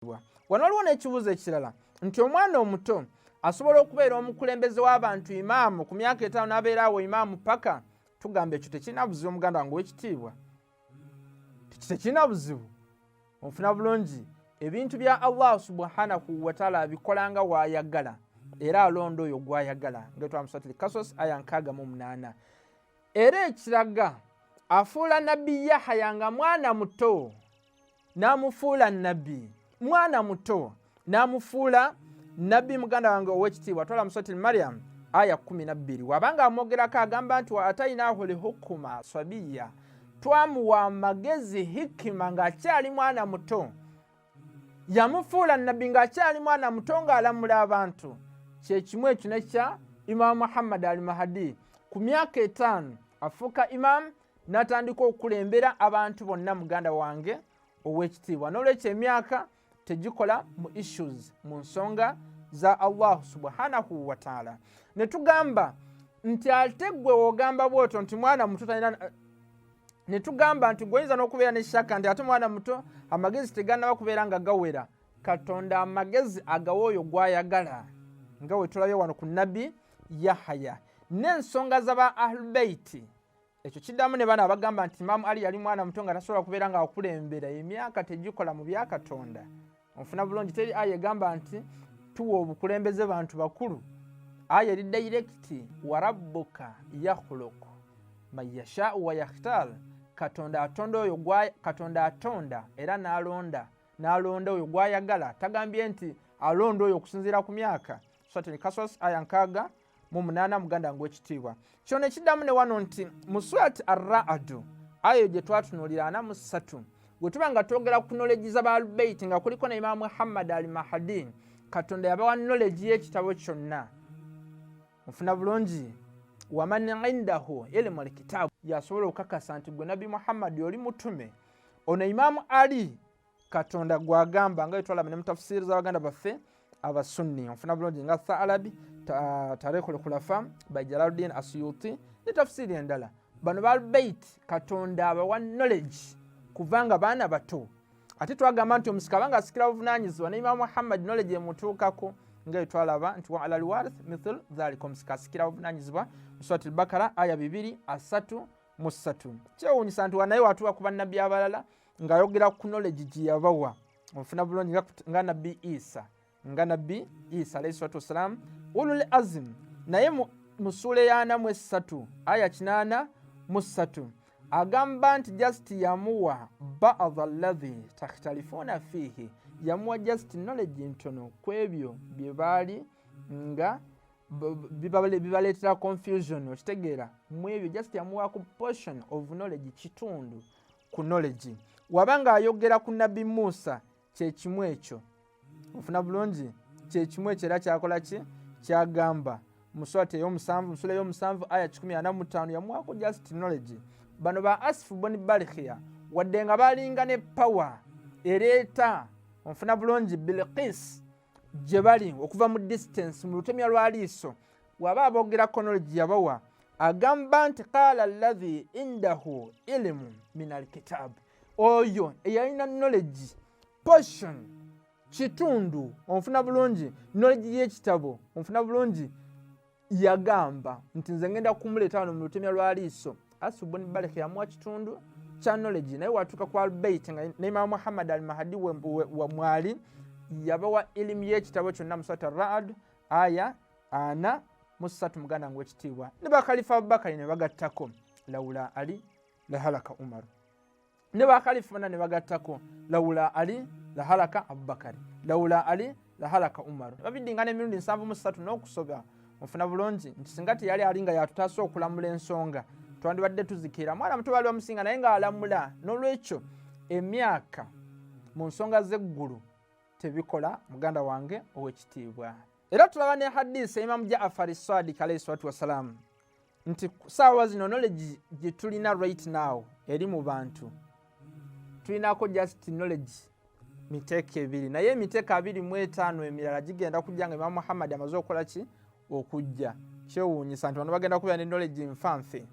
Wano waliwo n'ekibuuzo ekirala nti omwana omuto asobola okubeera omukulembeze w'abantu imaamu ku myaka 5 n'abeera awo imaamu paka? Tugamba ekyo tekirina buzibu muganda wange w'ekitiibwa, tekirina buzibu. Onfuna bulungi, ebintu bya Allah subhanahu wa ta'ala abikolanga w'ayagala era alonda oyo gw'ayagala, ngetwa Suratul Qasas aya 68. Era ekiraga afuula nabbi Yahya nga mwana muto n'amufuula nabbi, mwana muto n'amufuula nabbi muganda wange ow'ekitiibwa. Twala mu Suratul Maryam aya 12, wabanga amwogerako agamba nti wa atainahu lihukuma sabiya, twamuwa amagezi hikima ng'akyali mwana muto. Yamufuula nabbi ng'akyali mwana muto ng'alamula abantu. Kyekimu ekyo nekya Imam Muhammad al-Mahdi ku myaka 5 afuuka imam n'atandika okulembera abantu bonna muganda wange ow'ekitiibwa. N'olwekyo emyaka tegikola mu issues, mu nsonga za Allah subhanahu wa ta'ala. Ne tugamba nti ate gwe wogamba bw'otyo nti mwana muto talina, ne tugamba nti gw'oyinza n'okubeera n'eshaka nti ate mwana muto amagezi tegannaba kubeera nga gawera. Katonda amagezi agawa oyo gw'ayagala, nga we tulabye wano ku nabbi Yahya. N'ensonga z'aba Ahlul Bayt, ekyo kiddamu ne bano abagamba nti Imam Ali yali mwana muto nga tasobola kubeera nga akulembera, emyaka tegikola mu bya Katonda. Onfuna bulungi, teri aya egamba nti tuwa obukulembeze bantu bakulu. Aya eri direct, wa rabbuka yakhluqu man yasha'u wa yakhtar. Katonda atonda oyo Katonda atonda era n'alonda oyo gw'ayagala. Tagambye nti alonda oyo okusinziira ku myaka. Suratul Qasas aya 68 muganda wange w'ekitiibwa. Kyo ne kiddamu ne wano nti mu Surat Ar-Ra'd aya gye twatunuulira 43, bwe tuba nga twogera ku knowledge z'Ahlul Bayt nga kuliko ne Imam Muhammad al-Mahdi, Katonda yabawa knowledge y'ekitabo kyonna. Mufuna bulungi, waman indahu ilmu al-kitab, yasobola okukakasa nti gwe Nabi Muhammad oli mutume. Ono Imam Ali Katonda gwagamba nga twalaba ne mu tafsiri z'abaganda baffe abasunni. Mufuna bulungi nga Thalabi Tarikhul Khulafa by Jalaluddin Asyuti ne tafsiri endala. Bano ba Bayt Katonda abawa knowledge kuvanga baana bato. Ate twagamba nti omusika banga asikira buvunaanyizibwa ne Imam Muhammad knowledge emutuukako nga twalaba nti wa alal warith mithl dhalika, omusika asikira buvunaanyizibwa mu Suratul Bakara aya 2:33. Kyewuunyisa nti wanaye watuuka ku bannabbi abalala ng'ayogera ku knowledge gye yabawa. Onfuna bulungi nga Nabbi Isa, nga Nabbi Isa alayhi salatu wassalam ulul azm, naye mu sura ya 43 aya 83 agamba nti just yamuwa ba'dha alladhi takhtalifuna fihi, yamuwa just knowledge ntono ku ebyo bye baali nga bibaleetera confusion. Okitegeera, mu ebyo just yamuwa ku portion of knowledge, kitundu ku knowledge. Wabanga ayogera ku Nabbi Musa, kyekimu ekyo. Ofuna bulungi, kyekimu ekyo era kyakola ki? Kyagamba mu sura ey'omusanvu aya 15 yamuwako just knowledge. Bano ba Asif boni Barikhiya wadde nga balinga ne power ereeta, onfuna bulungi, Bilqis gye bali okuva mu distance mu lutemya lwa liiso, waba aboogera knowledge yabawa. Agamba nti qala alladhi indahu ilmu min alkitab, oyo eyalina knowledge portion, kitundu, onfuna bulungi, knowledge y'ekitabo, onfuna bulungi, yagamba nti nze ngenda kumuleeta wano mu lutemya lwa liiso. Asif boni Barikhiya yamuwa kitundu kya knowledge, naye watuuka ku Al-Bayt nga ne Imam Muhammad al-Mahdi wa mwali yabawa ilimu y'ekitabo kyonna mu Surat Ar-Ra'd aya 43 muganda wange w'ekitiibwa. Ne bakalifa Abubakari ne bagattako lawula Ali lahalaka Umar, ne bakalifa bonna ne bagattako lawula Ali lahalaka Abubakari, lawula Ali lahalaka Umar. Babidingana emirundi 73 n'okusoba. Onfuna bulungi nti singa teyali ali nga yatutaasa okulamula ensonga twandibadde tuzikira. Mwana muto baali bamusinga naye ng'alamula. N'olwekyo emyaka mu nsonga z'eggulu tebikola muganda wange ow'ekitiibwa. Era tulaba ne hadisi Imam Jaafar Sadiq alayhi salatu wassalam nti saawa zino knowledge gye tulina right now eri mu bantu, tulinako just knowledge miteeka 2, naye emiteeka 25 emirala gigenda kujja nga Imam Muhammad amaze okukola ki? Okujja. Kyewuunyisa nti bano bagenda kubeera ne knowledge nfanfe.